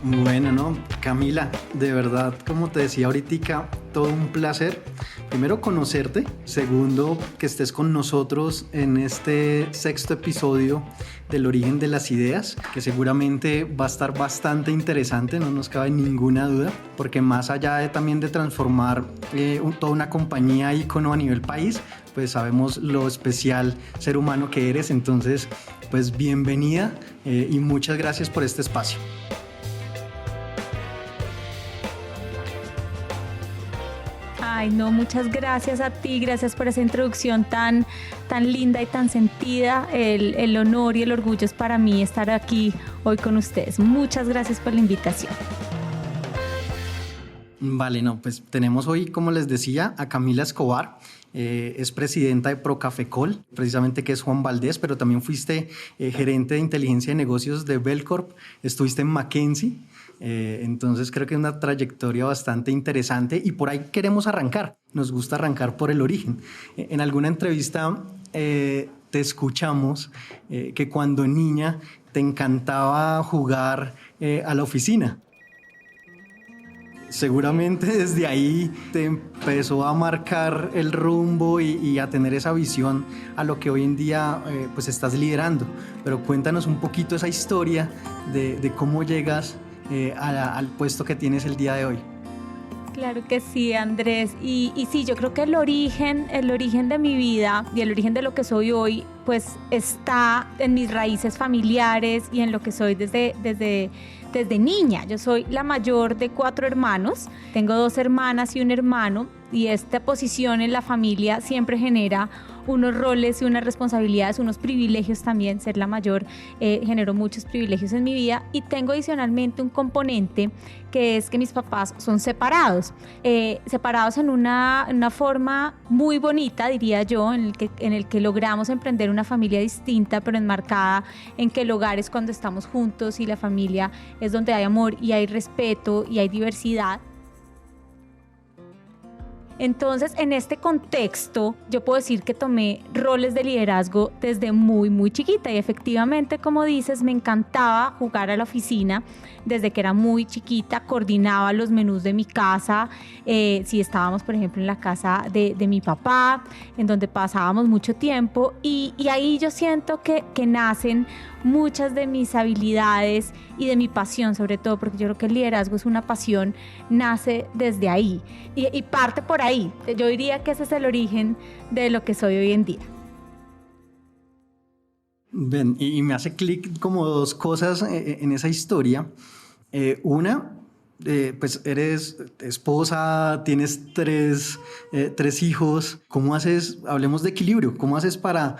Bueno, no, Camila, de verdad, como te decía ahorita, todo un placer. Primero, conocerte. Segundo, que estés con nosotros en este sexto episodio del origen de las ideas, que seguramente va a estar bastante interesante, no nos cabe ninguna duda, porque más allá de también de transformar toda una compañía ícono a nivel país, pues sabemos lo especial ser humano que eres. Entonces, pues bienvenida y muchas gracias por este espacio. Ay, no, muchas gracias a ti, gracias por esa introducción tan linda y tan sentida. El honor y el orgullo es para mí estar aquí hoy con ustedes. Muchas gracias por la invitación. Vale, no, pues tenemos hoy, como les decía, a Camila Escobar. Es presidenta de Procafecol, precisamente, que es Juan Valdez, pero también fuiste gerente de inteligencia de negocios de Belcorp, estuviste en McKinsey. Entonces creo que es una trayectoria bastante interesante y por ahí queremos arrancar. Nos gusta arrancar por el origen. En alguna entrevista te escuchamos que cuando niña te encantaba jugar a la oficina. Seguramente desde ahí te empezó a marcar el rumbo y a tener esa visión a lo que hoy en día pues estás liderando. Pero cuéntanos un poquito esa historia de cómo llegas al puesto que tienes el día de hoy. Claro que sí, Andrés. Y sí, yo creo que el origen de mi vida y el origen de lo que soy hoy, pues está en mis raíces familiares y en lo que soy desde niña. Yo soy la mayor de 4 hermanos, tengo 2 hermanas y un hermano, y esta posición en la familia siempre genera unos roles y unas responsabilidades, unos privilegios también. Ser la mayor generó muchos privilegios en mi vida, y tengo adicionalmente un componente que es que mis papás son separados en una forma muy bonita, diría yo, en el que logramos emprender una familia distinta, pero enmarcada en que el hogar es cuando estamos juntos y la familia es donde hay amor y hay respeto y hay diversidad. Entonces, en este contexto, yo puedo decir que tomé roles de liderazgo desde muy, muy chiquita, y efectivamente, como dices, me encantaba jugar a la oficina. Desde que era muy chiquita, coordinaba los menús de mi casa, si estábamos, por ejemplo, en la casa de mi papá, en donde pasábamos mucho tiempo, y ahí yo siento que nacen muchas de mis habilidades y de mi pasión, sobre todo, porque yo creo que el liderazgo es una pasión, nace desde ahí y parte por ahí. Yo diría que ese es el origen de lo que soy hoy en día. Ven, y me hace clic como 2 cosas en esa historia. Una, pues eres esposa, tienes 3 hijos. ¿Cómo haces? Hablemos de equilibrio. ¿Cómo haces para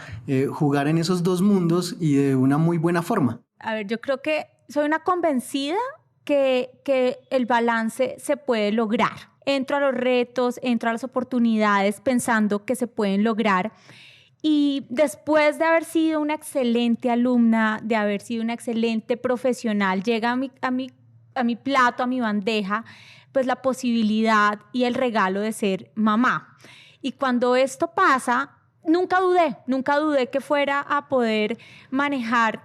jugar en esos 2 mundos y de una muy buena forma? A ver, yo creo que soy una convencida que el balance se puede lograr. Entro a los retos, entro a las oportunidades pensando que se pueden lograr. Y después de haber sido una excelente alumna, de haber sido una excelente profesional, llega a mi plato, a mi bandeja, pues la posibilidad y el regalo de ser mamá. Y cuando esto pasa, nunca dudé que fuera a poder manejar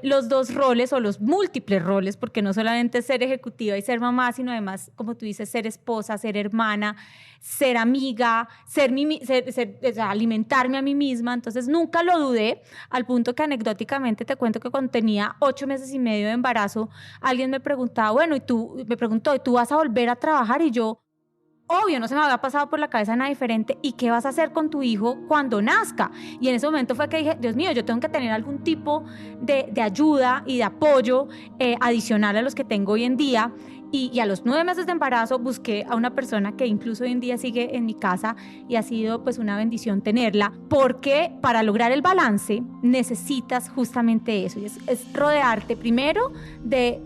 los 2 roles o los múltiples roles, porque no solamente ser ejecutiva y ser mamá, sino además, como tú dices, ser esposa, ser hermana, ser amiga, o sea, alimentarme a mí misma. Entonces nunca lo dudé, al punto que anecdóticamente te cuento que cuando tenía 8 meses y medio de embarazo, alguien me preguntaba, bueno, ¿y tú vas a volver a trabajar? Y yo, obvio, no se me había pasado por la cabeza nada diferente. ¿Y qué vas a hacer con tu hijo cuando nazca? Y en ese momento fue que dije, Dios mío, yo tengo que tener algún tipo de ayuda y de apoyo adicional a los que tengo hoy en día. Y a los 9 meses de embarazo busqué a una persona que incluso hoy en día sigue en mi casa, y ha sido pues una bendición tenerla, porque para lograr el balance necesitas justamente eso, y es rodearte primero de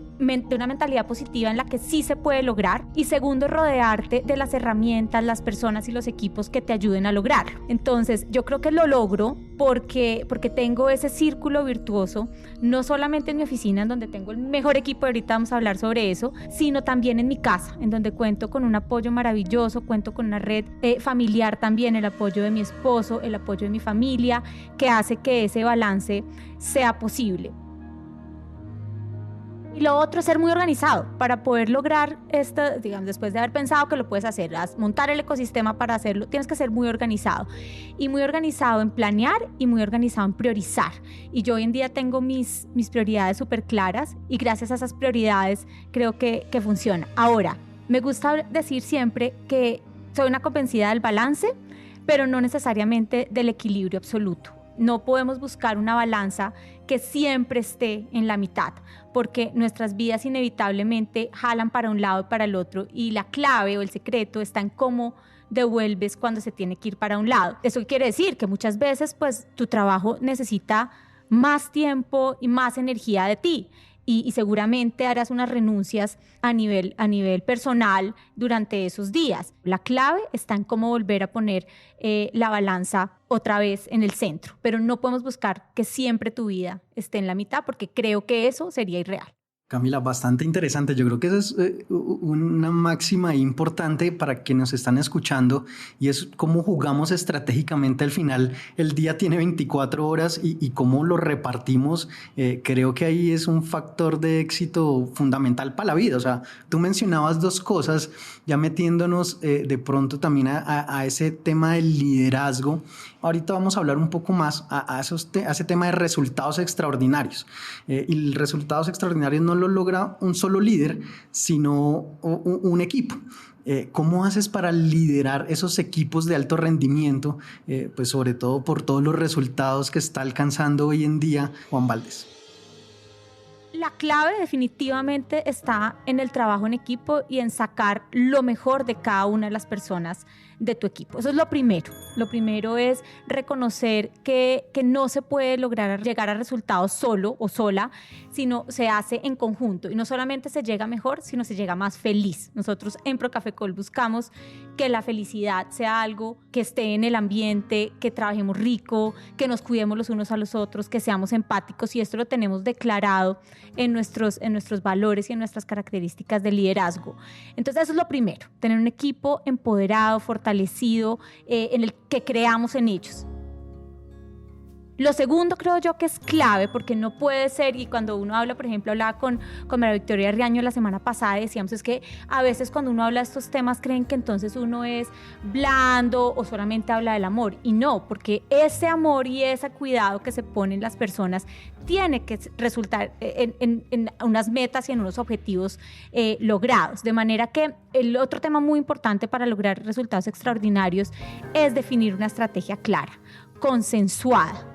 una mentalidad positiva en la que sí se puede lograr, y segundo, rodearte de las herramientas, las personas y los equipos que te ayuden a lograrlo. Entonces yo creo que lo logro porque tengo ese círculo virtuoso, no solamente en mi oficina, en donde tengo el mejor equipo, ahorita vamos a hablar sobre eso, sino también en mi casa, en donde cuento con un apoyo maravilloso, cuento con una red familiar también, el apoyo de mi esposo, el apoyo de mi familia, que hace que ese balance sea posible. Y lo otro es ser muy organizado para poder lograr esto, digamos, después de haber pensado que lo puedes hacer, montar el ecosistema para hacerlo, tienes que ser muy organizado. Y muy organizado en planear y muy organizado en priorizar. Y yo hoy en día tengo mis prioridades súper claras y gracias a esas prioridades creo que funciona. Ahora, me gusta decir siempre que soy una convencida del balance, pero no necesariamente del equilibrio absoluto. No podemos buscar una balanza que siempre esté en la mitad, porque nuestras vidas inevitablemente jalan para un lado y para el otro, y la clave o el secreto está en cómo devuelves cuando se tiene que ir para un lado. Eso quiere decir que muchas veces pues tu trabajo necesita más tiempo y más energía de ti. Y seguramente harás unas renuncias a nivel personal durante esos días. La clave está en cómo volver a poner la balanza otra vez en el centro, pero no podemos buscar que siempre tu vida esté en la mitad porque creo que eso sería irreal. Camila, bastante interesante. Yo creo que esa es una máxima importante para quienes nos están escuchando y es cómo jugamos estratégicamente al final. El día tiene 24 horas y cómo lo repartimos. Creo que ahí es un factor de éxito fundamental para la vida. O sea, tú mencionabas dos cosas, ya metiéndonos de pronto también a ese tema del liderazgo. Ahorita vamos a hablar un poco más a ese tema de resultados extraordinarios. Y resultados extraordinarios no lo logra un solo líder, sino un equipo. ¿Cómo haces para liderar esos equipos de alto rendimiento? Pues sobre todo por todos los resultados que está alcanzando hoy en día Juan Valdez. La clave definitivamente está en el trabajo en equipo y en sacar lo mejor de cada una de las personas de tu equipo. Eso es lo primero. Lo primero es reconocer que no se puede lograr llegar a resultados solo o sola, sino se hace en conjunto. Y no solamente se llega mejor, sino se llega más feliz. Nosotros en ProCafecol buscamos que la felicidad sea algo que esté en el ambiente, que trabajemos rico, que nos cuidemos los unos a los otros, que seamos empáticos, y esto lo tenemos declarado en nuestros valores y en nuestras características de liderazgo. Entonces eso es lo primero, tener un equipo empoderado, fortalecido, en el que creamos en ellos. Lo segundo creo yo que es clave, porque no puede ser, y cuando uno habla, por ejemplo, hablaba con María Victoria Riaño la semana pasada, decíamos es que a veces cuando uno habla de estos temas creen que entonces uno es blando o solamente habla del amor, y no, porque ese amor y ese cuidado que se ponen las personas tiene que resultar en unas metas y en unos objetivos logrados, de manera que el otro tema muy importante para lograr resultados extraordinarios es definir una estrategia clara, consensuada,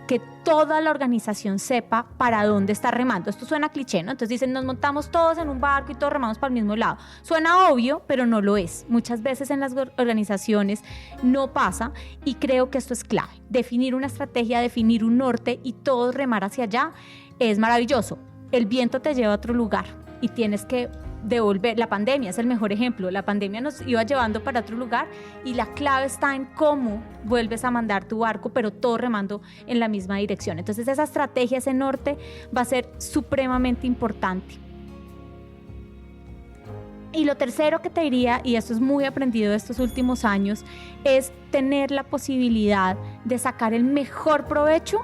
que toda la organización sepa para dónde está remando. Esto suena cliché, ¿no? Entonces dicen, nos montamos todos en un barco y todos remamos para el mismo lado. Suena obvio, pero no lo es. Muchas veces en las organizaciones no pasa, y creo que esto es clave. Definir una estrategia, definir un norte y todos remar hacia allá es maravilloso. El viento te lleva a otro lugar y tienes que devolver. La pandemia es el mejor ejemplo. La pandemia nos iba llevando para otro lugar y la clave está en cómo vuelves a mandar tu barco, pero todo remando en la misma dirección. Entonces esa estrategia, ese norte va a ser supremamente importante. Y lo tercero que te diría, y esto es muy aprendido de estos últimos años, es tener la posibilidad de sacar el mejor provecho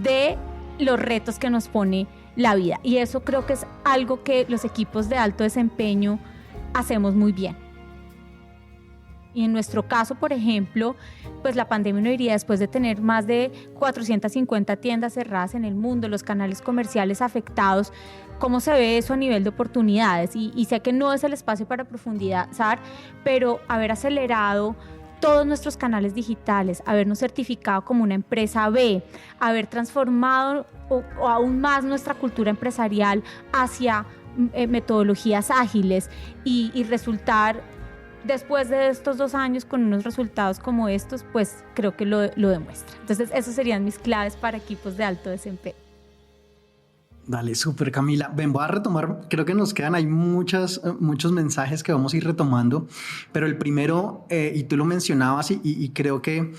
de los retos que nos pone la vida, y eso creo que es algo que los equipos de alto desempeño hacemos muy bien. Y en nuestro caso, por ejemplo, pues la pandemia no iría después de tener más de 450 tiendas cerradas en el mundo, los canales comerciales afectados. ¿Cómo se ve eso a nivel de oportunidades? Y sé que no es el espacio para profundizar, pero haber acelerado todos nuestros canales digitales, habernos certificado como una empresa B, haber transformado o aún más nuestra cultura empresarial hacia metodologías ágiles y resultar después de estos 2 años con unos resultados como estos, pues creo que lo demuestra. Entonces, esas serían mis claves para equipos de alto desempeño. Dale, súper, Camila. Ven, voy a retomar, creo que nos quedan ahí muchos mensajes que vamos a ir retomando, pero el primero, y tú lo mencionabas y creo que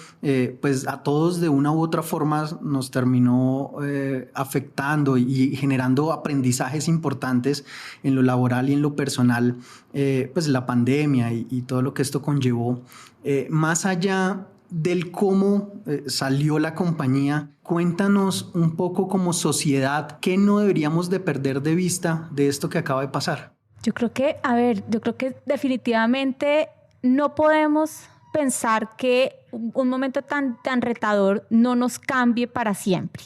pues a todos de una u otra forma nos terminó afectando y generando aprendizajes importantes en lo laboral y en lo personal, pues la pandemia y todo lo que esto conllevó. Más allá del cómo salió la compañía, cuéntanos un poco como sociedad, ¿qué no deberíamos de perder de vista de esto que acaba de pasar? Yo creo que definitivamente no podemos pensar que un momento tan retador no nos cambie para siempre.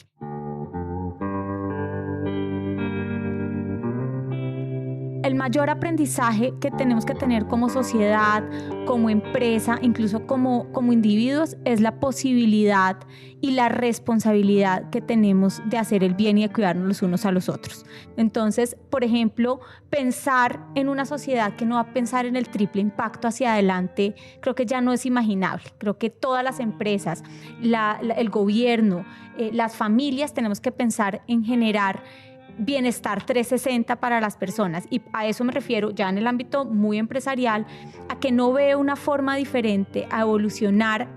El mayor aprendizaje que tenemos que tener como sociedad, como empresa, incluso como individuos, es la posibilidad y la responsabilidad que tenemos de hacer el bien y de cuidarnos los unos a los otros. Entonces, por ejemplo, pensar en una sociedad que no va a pensar en el triple impacto hacia adelante, creo que ya no es imaginable. Creo que todas las empresas, el gobierno, las familias, tenemos que pensar en generar bienestar 360 para las personas, y a eso me refiero ya en el ámbito muy empresarial, a que no veo una forma diferente a evolucionar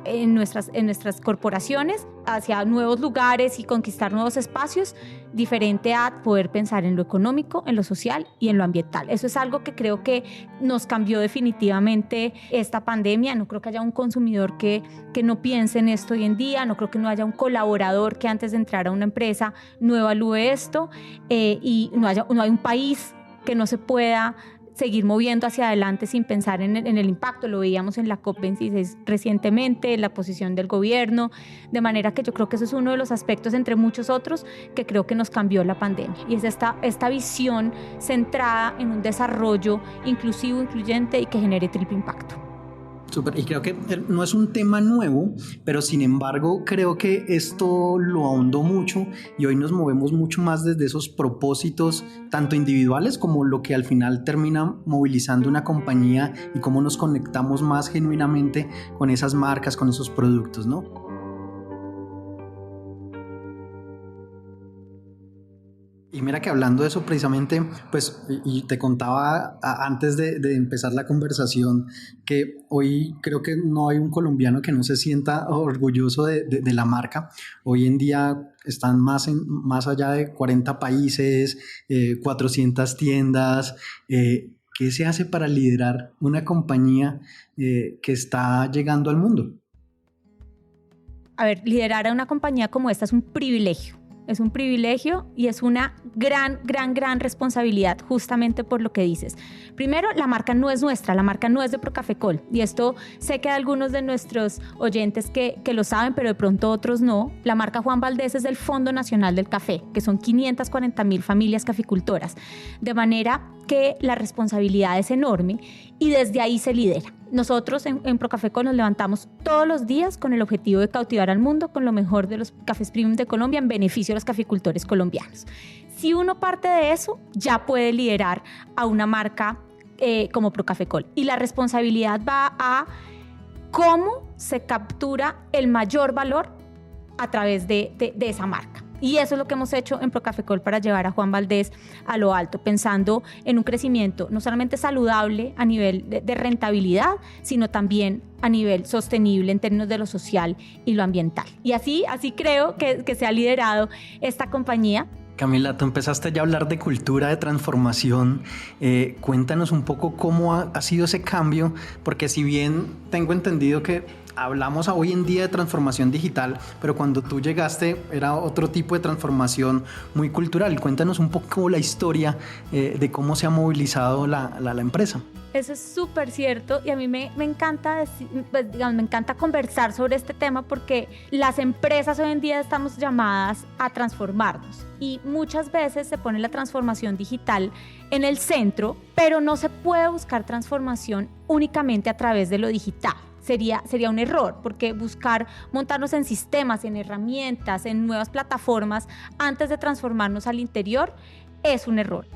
en nuestras corporaciones, hacia nuevos lugares y conquistar nuevos espacios, diferente a poder pensar en lo económico, en lo social y en lo ambiental. Eso es algo que creo que nos cambió definitivamente esta pandemia. No creo que haya un consumidor que no piense en esto hoy en día, no creo que no haya un colaborador que antes de entrar a una empresa no evalúe esto, y no hay un país que no se pueda seguir moviendo hacia adelante sin pensar en el impacto. Lo veíamos en la COP26 recientemente, en la posición del gobierno, de manera que yo creo que eso es uno de los aspectos, entre muchos otros, que creo que nos cambió la pandemia, y es esta visión centrada en un desarrollo inclusivo, incluyente y que genere triple impacto. Súper, y creo que no es un tema nuevo, pero sin embargo creo que esto lo ahondó mucho y hoy nos movemos mucho más desde esos propósitos, tanto individuales como lo que al final termina movilizando una compañía y cómo nos conectamos más genuinamente con esas marcas, con esos productos, ¿no? Y mira que hablando de eso precisamente, pues, y te contaba antes de empezar la conversación, que hoy creo que no hay un colombiano que no se sienta orgulloso de la marca. Hoy en día están más allá de 40 países, 400 tiendas. ¿Qué se hace para liderar una compañía que está llegando al mundo? A ver, liderar a una compañía como esta es un privilegio. Es un privilegio y es una gran responsabilidad, justamente por lo que dices. Primero, la marca no es nuestra, la marca no es de Procafecol, y esto sé que hay algunos de nuestros oyentes que lo saben, pero de pronto otros no. La marca Juan Valdez es del Fondo Nacional del Café, que son 540,000 familias caficultoras, de manera que la responsabilidad es enorme y desde ahí se lidera. Nosotros en Procafecol nos levantamos todos los días con el objetivo de cautivar al mundo con lo mejor de los cafés premium de Colombia en beneficio de los caficultores colombianos. Si uno parte de eso, ya puede liderar a una marca como Procafecol. Y la responsabilidad va a cómo se captura el mayor valor a través de esa marca. Y eso es lo que hemos hecho en Procafecol para llevar a Juan Valdez a lo alto, pensando en un crecimiento no solamente saludable a nivel de rentabilidad, sino también a nivel sostenible en términos de lo social y lo ambiental. Y así creo que se ha liderado esta compañía. Camila, tú empezaste ya a hablar de cultura, de transformación. Cuéntanos un poco cómo ha sido ese cambio, porque si bien tengo entendido que hablamos hoy en día de transformación digital, pero cuando tú llegaste era otro tipo de transformación muy cultural. Cuéntanos un poco la historia de cómo se ha movilizado la empresa. Eso es súper cierto, y a mí me encanta me encanta conversar sobre este tema, porque las empresas hoy en día estamos llamadas a transformarnos, y muchas veces se pone la transformación digital en el centro, pero no se puede buscar transformación únicamente a través de lo digital. Sería un error, porque buscar montarnos en sistemas, en herramientas, en nuevas plataformas antes de transformarnos al interior es un error.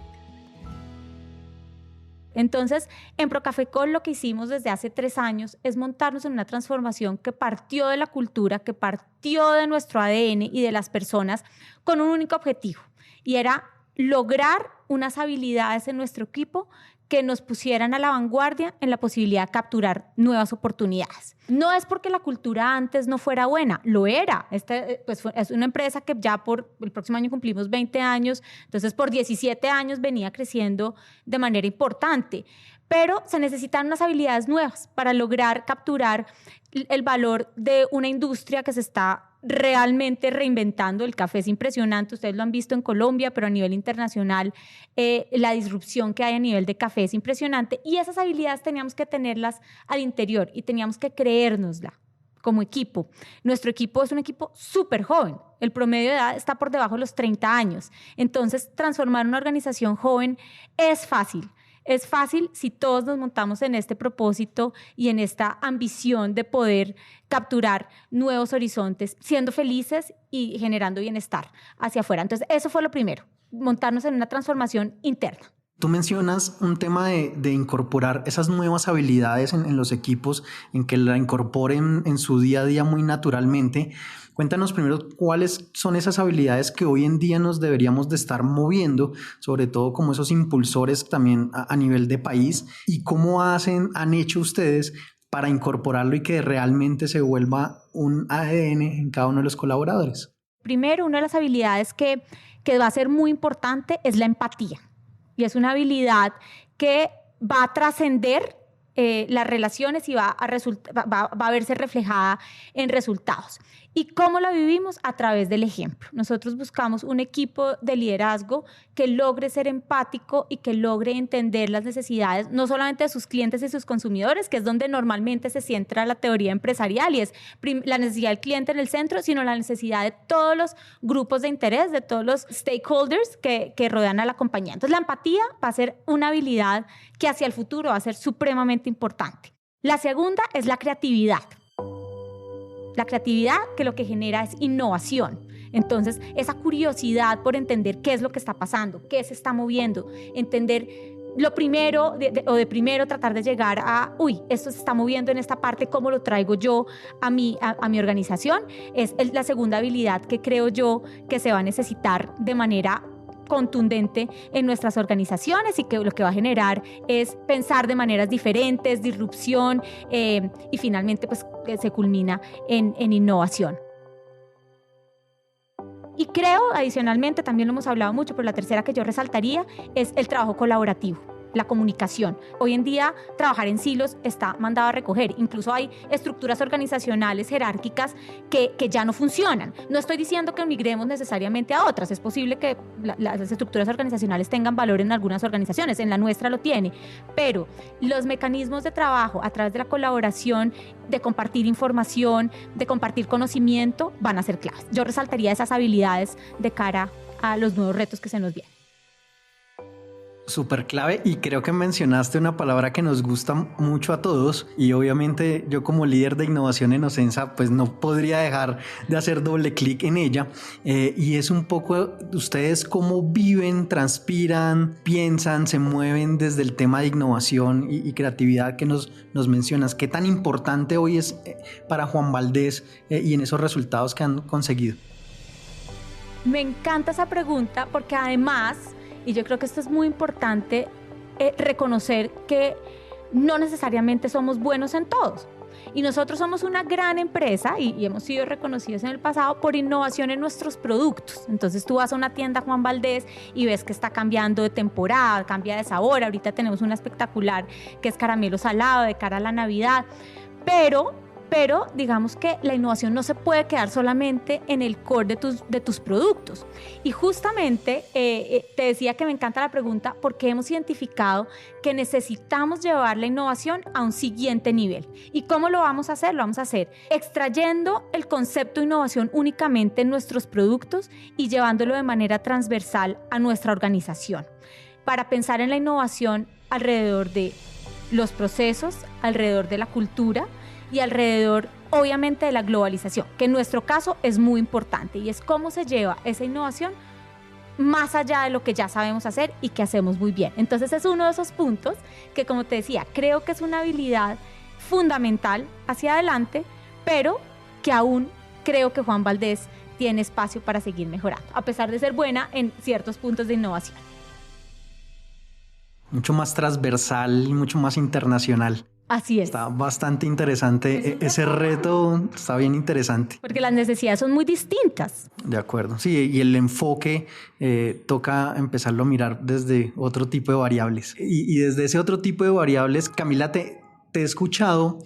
Entonces, en Procafecol lo que hicimos desde hace 3 años es montarnos en una transformación que partió de la cultura, que partió de nuestro ADN y de las personas, con un único objetivo, y era lograr unas habilidades en nuestro equipo que nos pusieran a la vanguardia en la posibilidad de capturar nuevas oportunidades. No es porque la cultura antes no fuera buena, lo era. Es una empresa que ya por el próximo año cumplimos 20 años, entonces por 17 años venía creciendo de manera importante. Pero se necesitan unas habilidades nuevas para lograr capturar el valor de una industria que se está realmente reinventando. El café es impresionante, ustedes lo han visto en Colombia, pero a nivel internacional la disrupción que hay a nivel de café es impresionante, y esas habilidades teníamos que tenerlas al interior y teníamos que creérnosla como equipo. Nuestro equipo es un equipo súper joven, el promedio de edad está por debajo de los 30 años, entonces transformar una organización joven es fácil. Es fácil si todos nos montamos en este propósito y en esta ambición de poder capturar nuevos horizontes, siendo felices y generando bienestar hacia afuera. Entonces, eso fue lo primero, montarnos en una transformación interna. Tú mencionas un tema de incorporar esas nuevas habilidades en los equipos, en que la incorporen en su día a día muy naturalmente. Cuéntanos primero cuáles son esas habilidades que hoy en día nos deberíamos de estar moviendo, sobre todo como esos impulsores también a nivel de país, y cómo han hecho ustedes para incorporarlo y que realmente se vuelva un ADN en cada uno de los colaboradores. Primero, una de las habilidades que va a ser muy importante es la empatía. Y es una habilidad que va a trascender las relaciones y va a verse reflejada en resultados. ¿Y cómo la vivimos? A través del ejemplo. Nosotros buscamos un equipo de liderazgo que logre ser empático y que logre entender las necesidades, no solamente de sus clientes y sus consumidores, que es donde normalmente se centra la teoría empresarial y es la necesidad del cliente en el centro, sino la necesidad de todos los grupos de interés, de todos los stakeholders que rodean a la compañía. Entonces, la empatía va a ser una habilidad que hacia el futuro va a ser supremamente importante. La segunda es la creatividad. La creatividad, que lo que genera es innovación. Entonces, esa curiosidad por entender qué es lo que está pasando, qué se está moviendo, entender lo primero, de primero tratar de llegar a, esto se está moviendo en esta parte, ¿cómo lo traigo yo a mi organización? Es la segunda habilidad que creo yo que se va a necesitar de manera contundente en nuestras organizaciones, y que lo que va a generar es pensar de maneras diferentes, disrupción, y finalmente pues se culmina en innovación. Y creo, adicionalmente, también lo hemos hablado mucho, pero la tercera que yo resaltaría es el trabajo colaborativo, la comunicación. Hoy en día trabajar en silos está mandado a recoger. Incluso hay estructuras organizacionales jerárquicas que ya no funcionan. No estoy diciendo que migremos necesariamente a otras. Es posible que las estructuras organizacionales tengan valor en algunas organizaciones, en la nuestra lo tiene, pero los mecanismos de trabajo a través de la colaboración, de compartir información, de compartir conocimiento, van a ser claves. Yo resaltaría esas habilidades de cara a los nuevos retos que se nos vienen. Súper clave, y creo que mencionaste una palabra que nos gusta mucho a todos, y obviamente yo como líder de innovación en Ocensa pues no podría dejar de hacer doble clic en ella, y es un poco ustedes cómo viven, transpiran, piensan, se mueven desde el tema de innovación y creatividad que nos mencionas. ¿Qué tan importante hoy es para Juan Valdez y en esos resultados que han conseguido? Me encanta esa pregunta porque además, y yo creo que esto es muy importante, reconocer que no necesariamente somos buenos en todos. Y nosotros somos una gran empresa y hemos sido reconocidos en el pasado por innovación en nuestros productos. Entonces tú vas a una tienda Juan Valdez y ves que está cambiando de temporada, cambia de sabor. Ahorita tenemos una espectacular que es caramelo salado de cara a la Navidad. Pero digamos que la innovación no se puede quedar solamente en el core de tus productos. Y justamente te decía que me encanta la pregunta porque hemos identificado que necesitamos llevar la innovación a un siguiente nivel. ¿Y cómo lo vamos a hacer? Lo vamos a hacer extrayendo el concepto de innovación únicamente en nuestros productos y llevándolo de manera transversal a nuestra organización, para pensar en la innovación alrededor de los procesos, alrededor de la cultura y alrededor, obviamente, de la globalización, que en nuestro caso es muy importante, y es cómo se lleva esa innovación más allá de lo que ya sabemos hacer y que hacemos muy bien. Entonces es uno de esos puntos que, como te decía, creo que es una habilidad fundamental hacia adelante, pero que aún creo que Juan Valdez tiene espacio para seguir mejorando, a pesar de ser buena en ciertos puntos de innovación. Mucho más transversal y mucho más internacional. Así es. Está bastante interesante. Ese reto está bien interesante. Porque las necesidades son muy distintas. De acuerdo. Sí, y el enfoque toca empezarlo a mirar desde otro tipo de variables. Y desde ese otro tipo de variables, Camila, te he escuchado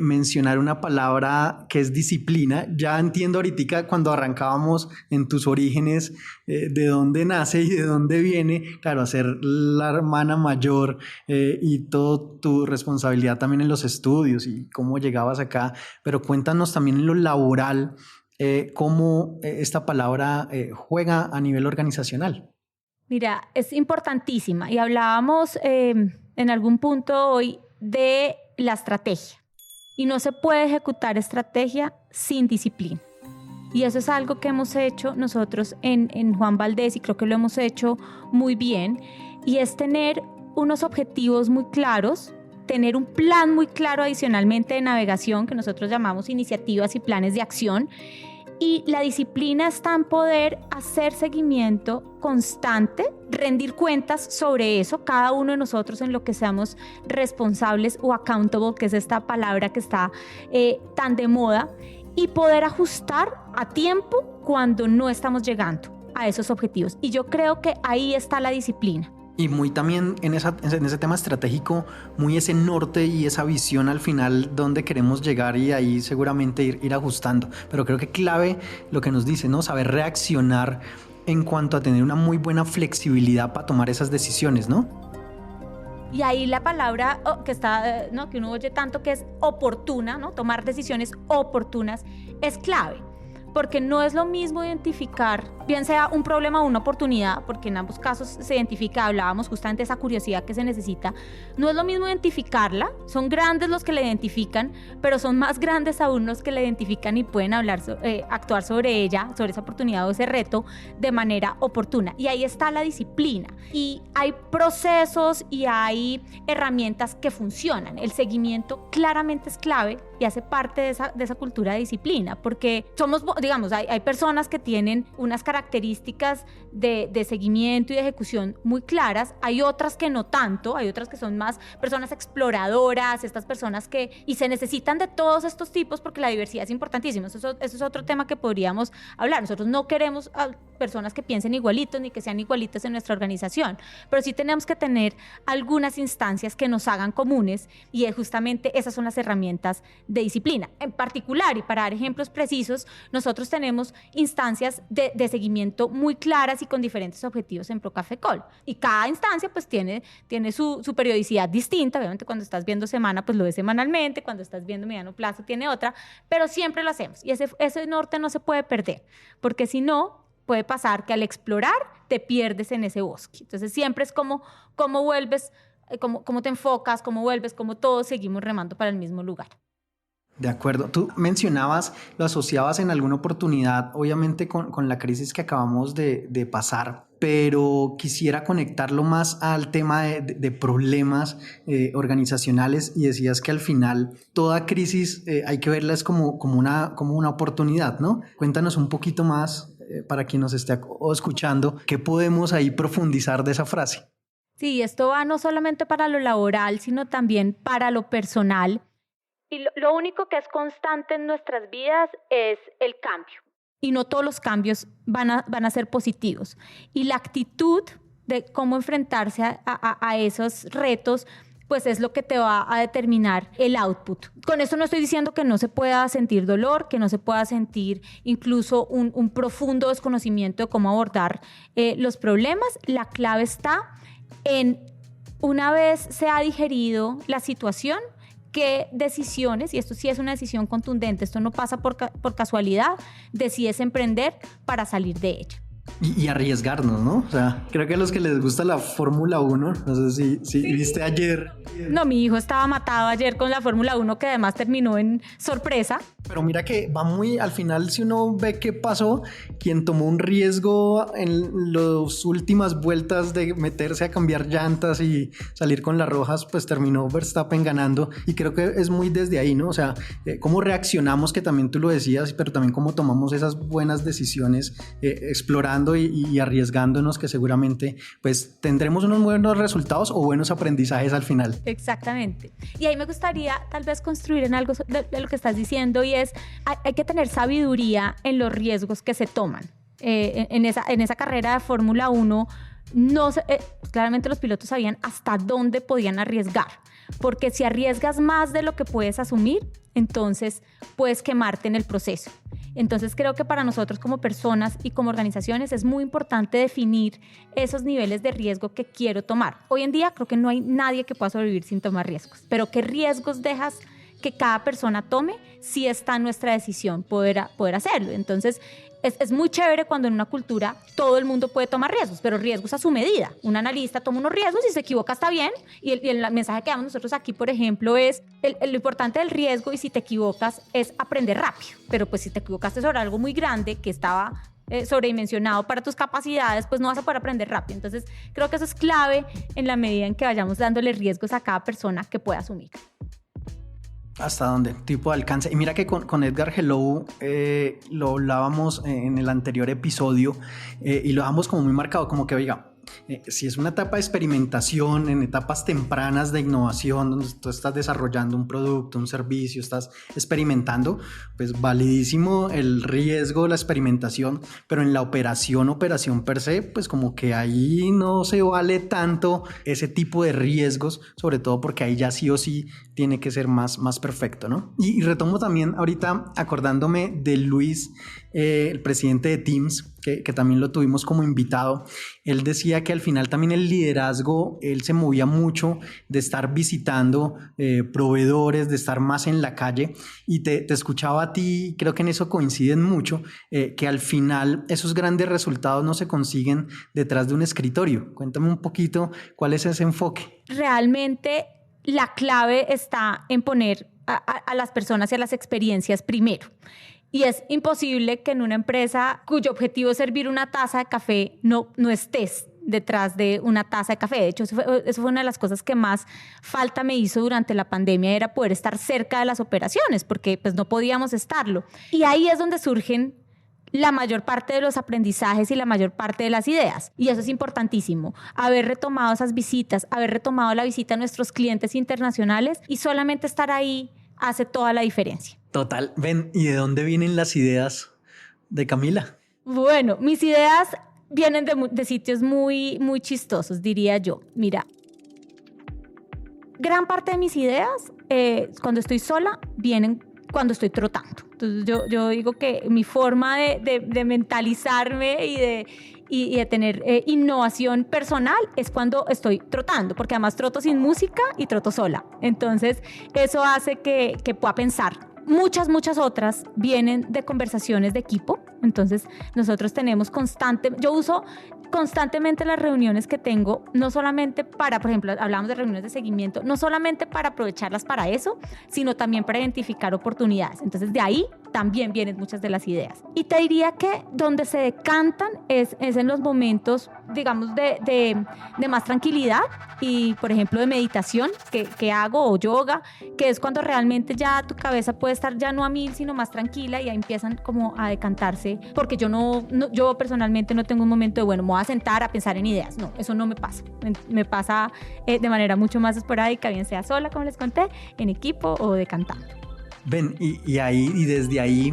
mencionar una palabra que es disciplina. Ya entiendo ahorita cuando arrancábamos en tus orígenes de dónde nace y de dónde viene, claro, ser la hermana mayor y toda tu responsabilidad también en los estudios y cómo llegabas acá, pero cuéntanos también en lo laboral cómo esta palabra juega a nivel organizacional. Mira, es importantísima y hablábamos en algún punto hoy de la estrategia y no se puede ejecutar estrategia sin disciplina, y eso es algo que hemos hecho nosotros en Juan Valdez y creo que lo hemos hecho muy bien, y es tener unos objetivos muy claros, tener un plan muy claro adicionalmente de navegación que nosotros llamamos iniciativas y planes de acción. Y la disciplina está en poder hacer seguimiento constante, rendir cuentas sobre eso, cada uno de nosotros en lo que seamos responsables o accountable, que es esta palabra que está tan de moda, y poder ajustar a tiempo cuando no estamos llegando a esos objetivos. Y yo creo que ahí está la disciplina. Y muy también en ese tema estratégico, muy ese norte y esa visión al final donde queremos llegar, y ahí seguramente ir ajustando. Pero creo que clave lo que nos dice, ¿no? Saber reaccionar en cuanto a tener una muy buena flexibilidad para tomar esas decisiones, ¿no? Y ahí la palabra que está, ¿no?, que uno oye tanto, que es oportuna, ¿no? Tomar decisiones oportunas es clave. Porque no es lo mismo identificar, bien sea un problema o una oportunidad, porque en ambos casos se identifica, hablábamos justamente de esa curiosidad que se necesita, no es lo mismo identificarla, son grandes los que la identifican, pero son más grandes aún los que la identifican y pueden actuar sobre ella, sobre esa oportunidad o ese reto de manera oportuna. Y ahí está la disciplina. Y hay procesos y hay herramientas que funcionan. El seguimiento claramente es clave y hace parte de esa cultura de disciplina, porque somos, digamos, hay personas que tienen unas características de seguimiento y de ejecución muy claras, hay otras que no tanto, hay otras que son más personas exploradoras, estas personas y se necesitan de todos estos tipos porque la diversidad es importantísima. Eso es otro tema que podríamos hablar. Nosotros no queremos personas que piensen igualitos ni que sean igualitos en nuestra organización, pero sí tenemos que tener algunas instancias que nos hagan comunes, y justamente esas son las herramientas de disciplina. En particular, y para dar ejemplos precisos, nosotros tenemos instancias de seguimiento muy claras y con diferentes objetivos en Procafecol, y cada instancia pues tiene su periodicidad distinta. Obviamente cuando estás viendo semana pues lo ves semanalmente, cuando estás viendo mediano plazo tiene otra, pero siempre lo hacemos, y ese norte no se puede perder, porque si no puede pasar que al explorar te pierdes en ese bosque. Entonces siempre es cómo vuelves, cómo te enfocas, cómo vuelves, cómo todos seguimos remando para el mismo lugar. De acuerdo. Tú mencionabas, lo asociabas en alguna oportunidad, obviamente con la crisis que acabamos de pasar, pero quisiera conectarlo más al tema de problemas organizacionales, y decías que al final toda crisis hay que verla es como una oportunidad, ¿no? Cuéntanos un poquito más para quien nos esté escuchando, ¿qué podemos ahí profundizar de esa frase? Sí, esto va no solamente para lo laboral, sino también para lo personal. Y lo único que es constante en nuestras vidas es el cambio. Y no todos los cambios van a ser positivos. Y la actitud de cómo enfrentarse a esos retos, pues es lo que te va a determinar el output. Con esto no estoy diciendo que no se pueda sentir dolor, que no se pueda sentir incluso un profundo desconocimiento de cómo abordar los problemas. La clave está en, una vez se ha digerido la situación, qué decisiones, y esto sí es una decisión contundente, esto no pasa por casualidad, decides emprender para salir de ella. Y arriesgarnos, ¿no? O sea, creo que a los que les gusta la Fórmula 1, no sé si sí. Viste ayer. No, mi hijo estaba matado ayer con la Fórmula 1, que además terminó en sorpresa. Pero mira que va muy, al final, si uno ve qué pasó, quien tomó un riesgo en las últimas vueltas de meterse a cambiar llantas y salir con las rojas, pues terminó Verstappen ganando. Y creo que es muy desde ahí, ¿no? O sea, cómo reaccionamos, que también tú lo decías, pero también cómo tomamos esas buenas decisiones, explorar explorando y arriesgándonos, que seguramente pues tendremos unos buenos resultados o buenos aprendizajes al final. Exactamente. Y ahí me gustaría tal vez construir en algo de lo que estás diciendo, y es, hay que tener sabiduría en los riesgos que se toman. En esa carrera de Fórmula 1, claramente los pilotos sabían hasta dónde podían arriesgar, porque si arriesgas más de lo que puedes asumir, entonces puedes quemarte en el proceso. Entonces creo que para nosotros como personas y como organizaciones es muy importante definir esos niveles de riesgo que quiero tomar. Hoy en día creo que no hay nadie que pueda sobrevivir sin tomar riesgos, pero ¿qué riesgos dejas que cada persona tome? Si está en nuestra decisión poder hacerlo. Entonces es muy chévere cuando en una cultura todo el mundo puede tomar riesgos, pero riesgos a su medida. Un analista toma unos riesgos y se equivoca, está bien, y el mensaje que damos nosotros aquí, por ejemplo, es lo importante del riesgo, y si te equivocas es aprender rápido, pero pues si te equivocaste sobre algo muy grande que estaba sobredimensionado para tus capacidades, pues no vas a poder aprender rápido. Entonces creo que eso es clave en la medida en que vayamos dándole riesgos a cada persona que pueda asumir. ¿Hasta dónde? Tipo de alcance. Y mira que con Edgar Helou lo hablábamos en el anterior episodio, y lo dejamos como muy marcado, como que, oiga, si es una etapa de experimentación, en etapas tempranas de innovación, donde tú estás desarrollando un producto, un servicio, estás experimentando, pues validísimo el riesgo, la experimentación, pero en la operación per se, pues como que ahí no se vale tanto ese tipo de riesgos, sobre todo porque ahí ya sí o sí tiene que ser más perfecto, ¿no? Y retomo también ahorita acordándome de Luis, el presidente de Teams, que también lo tuvimos como invitado. Él decía que al final también el liderazgo, él se movía mucho de estar visitando proveedores, de estar más en la calle, y te escuchaba a ti, creo que en eso coinciden mucho, que al final esos grandes resultados no se consiguen detrás de un escritorio. Cuéntame un poquito cuál es ese enfoque. Realmente la clave está en poner a las personas y a las experiencias primero. Y es imposible que en una empresa cuyo objetivo es servir una taza de café no estés detrás de una taza de café. De hecho, eso fue una de las cosas que más falta me hizo durante la pandemia, era poder estar cerca de las operaciones, porque pues no podíamos estarlo. Y ahí es donde surgen la mayor parte de los aprendizajes y la mayor parte de las ideas. Y eso es importantísimo. Haber retomado esas visitas, haber retomado la visita a nuestros clientes internacionales, y solamente estar ahí hace toda la diferencia. Total. Ven, ¿y de dónde vienen las ideas de Camila? Bueno, mis ideas vienen de sitios muy, muy chistosos, diría yo. Mira, gran parte de mis ideas, cuando estoy sola, vienen cuando estoy trotando. Entonces yo digo que mi forma de mentalizarme y de tener innovación personal es cuando estoy trotando, porque además troto sin música y troto sola. Entonces eso hace que pueda pensar. Muchas otras vienen de conversaciones de equipo. Entonces nosotros tenemos yo uso constantemente las reuniones que tengo, no solamente para, por ejemplo, hablamos de reuniones de seguimiento, no solamente para aprovecharlas para eso, sino también para identificar oportunidades. Entonces de ahí también vienen muchas de las ideas. Y te diría que donde se decantan es en los momentos, digamos, de más tranquilidad y, por ejemplo, de meditación que hago, o yoga, que es cuando realmente ya tu cabeza puede estar ya no a 1000, sino más tranquila, y ahí empiezan como a decantarse, porque yo personalmente no tengo un momento de, bueno, me voy a sentar a pensar en ideas. No, eso no me pasa. Me pasa de manera mucho más esporádica, bien sea sola, como les conté, en equipo o decantando. Ven, y desde ahí,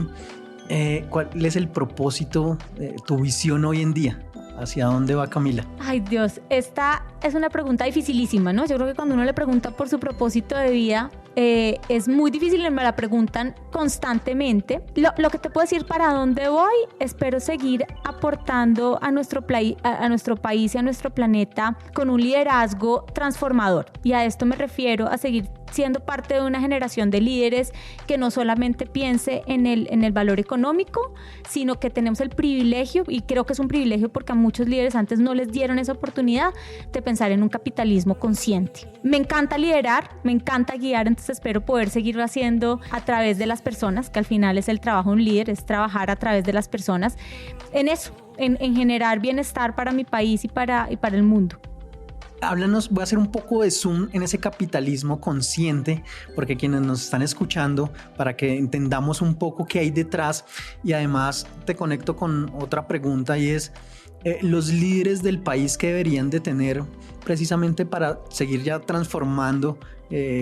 ¿cuál es el propósito, tu visión hoy en día? ¿Hacia dónde va Camila? Ay, Dios, esta es una pregunta dificilísima, ¿no? Yo creo que cuando uno le pregunta por su propósito de vida, es muy difícil, me la preguntan constantemente. Lo que te puedo decir para dónde voy, espero seguir aportando a nuestro país y a nuestro planeta con un liderazgo transformador. Y a esto me refiero a seguir siendo parte de una generación de líderes que no solamente piense en el valor económico, sino que tenemos el privilegio, y creo que es un privilegio porque a muchos líderes antes no les dieron esa oportunidad, de pensar en un capitalismo consciente. Me encanta liderar, me encanta guiar, entonces espero poder seguirlo haciendo a través de las personas, que al final es el trabajo de un líder, es trabajar a través de las personas, en eso, en generar bienestar para mi país y para el mundo. Háblanos, voy a hacer un poco de zoom en ese capitalismo consciente, porque quienes nos están escuchando, para que entendamos un poco qué hay detrás, y además te conecto con otra pregunta y es los líderes del país que deberían de tener precisamente para seguir ya transformando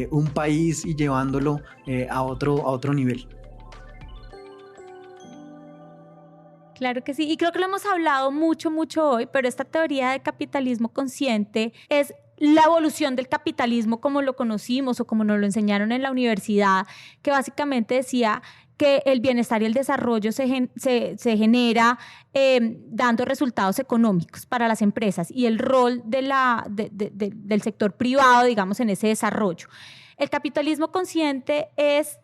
un país y llevándolo a otro nivel. Claro que sí, y creo que lo hemos hablado mucho hoy, pero esta teoría de capitalismo consciente es la evolución del capitalismo como lo conocimos o como nos lo enseñaron en la universidad, que básicamente decía que el bienestar y el desarrollo se genera dando resultados económicos para las empresas y el rol del sector privado, digamos, en ese desarrollo. El capitalismo consciente es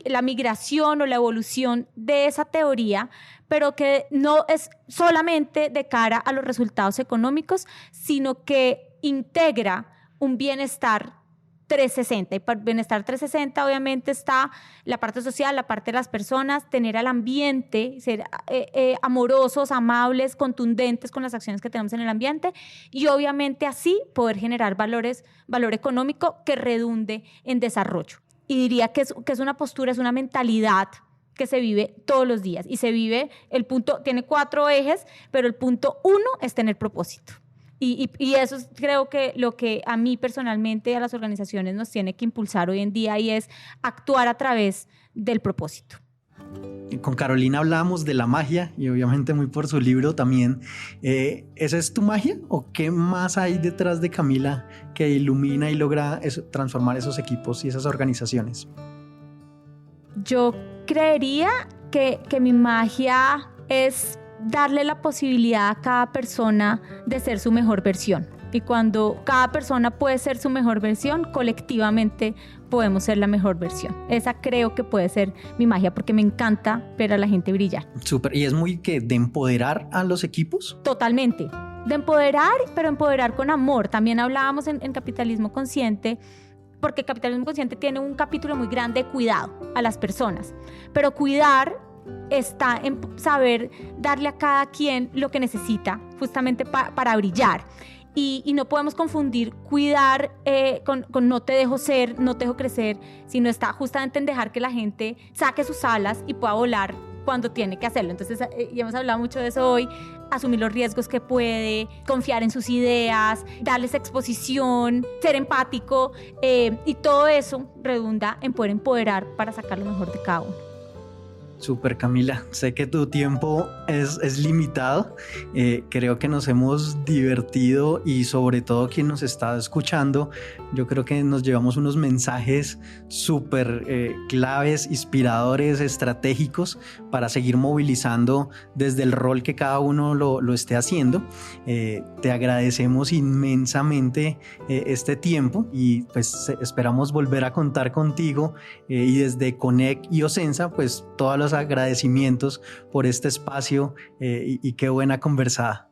la migración o la evolución de esa teoría, pero que no es solamente de cara a los resultados económicos, sino que integra un bienestar 360. Y para bienestar 360 obviamente está la parte social, la parte de las personas, tener al ambiente, ser amorosos, amables, contundentes con las acciones que tenemos en el ambiente y obviamente así poder generar valor económico que redunde en desarrollo. Y diría que es una postura, es una mentalidad que se vive todos los días. Y se vive, tiene 4 ejes, pero el punto 1 es tener propósito. Y eso es, creo que lo que a mí personalmente, a las organizaciones nos tiene que impulsar hoy en día y es actuar a través del propósito. Con Carolina hablábamos de la magia y obviamente muy por su libro también. ¿Esa es tu magia o qué más hay detrás de Camila que ilumina y logra transformar esos equipos y esas organizaciones? Yo creería que mi magia es darle la posibilidad a cada persona de ser su mejor versión. Y cuando cada persona puede ser su mejor versión, colectivamente podemos ser la mejor versión. Esa creo que puede ser mi magia porque me encanta ver a la gente brillar. Súper. ¿Y es muy de empoderar a los equipos? Totalmente. De empoderar, pero empoderar con amor. También hablábamos en Capitalismo Consciente, porque Capitalismo Consciente tiene un capítulo muy grande de cuidado a las personas. Pero cuidar está en saber darle a cada quien lo que necesita justamente para brillar. Y no podemos confundir cuidar con no te dejo ser, no te dejo crecer, sino está justamente en dejar que la gente saque sus alas y pueda volar cuando tiene que hacerlo. Entonces, ya hemos hablado mucho de eso hoy, asumir los riesgos que puede, confiar en sus ideas, darles exposición, ser empático, y todo eso redunda en poder empoderar para sacar lo mejor de cada uno. Súper, Camila, sé que tu tiempo es limitado, creo que nos hemos divertido y sobre todo quien nos está escuchando, yo creo que nos llevamos unos mensajes súper claves, inspiradores, estratégicos para seguir movilizando desde el rol que cada uno lo esté haciendo. Te agradecemos inmensamente este tiempo y pues esperamos volver a contar contigo y desde Connect y Ocensa pues todas los agradecimientos por este espacio y qué buena conversada.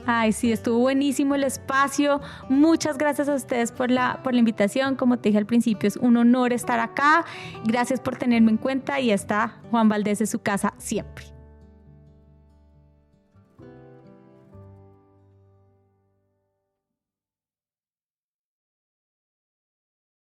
Ay, sí, estuvo buenísimo el espacio. Muchas gracias a ustedes por la invitación. Como te dije al principio, es un honor estar acá. Gracias por tenerme en cuenta y está Juan Valdez en su casa siempre.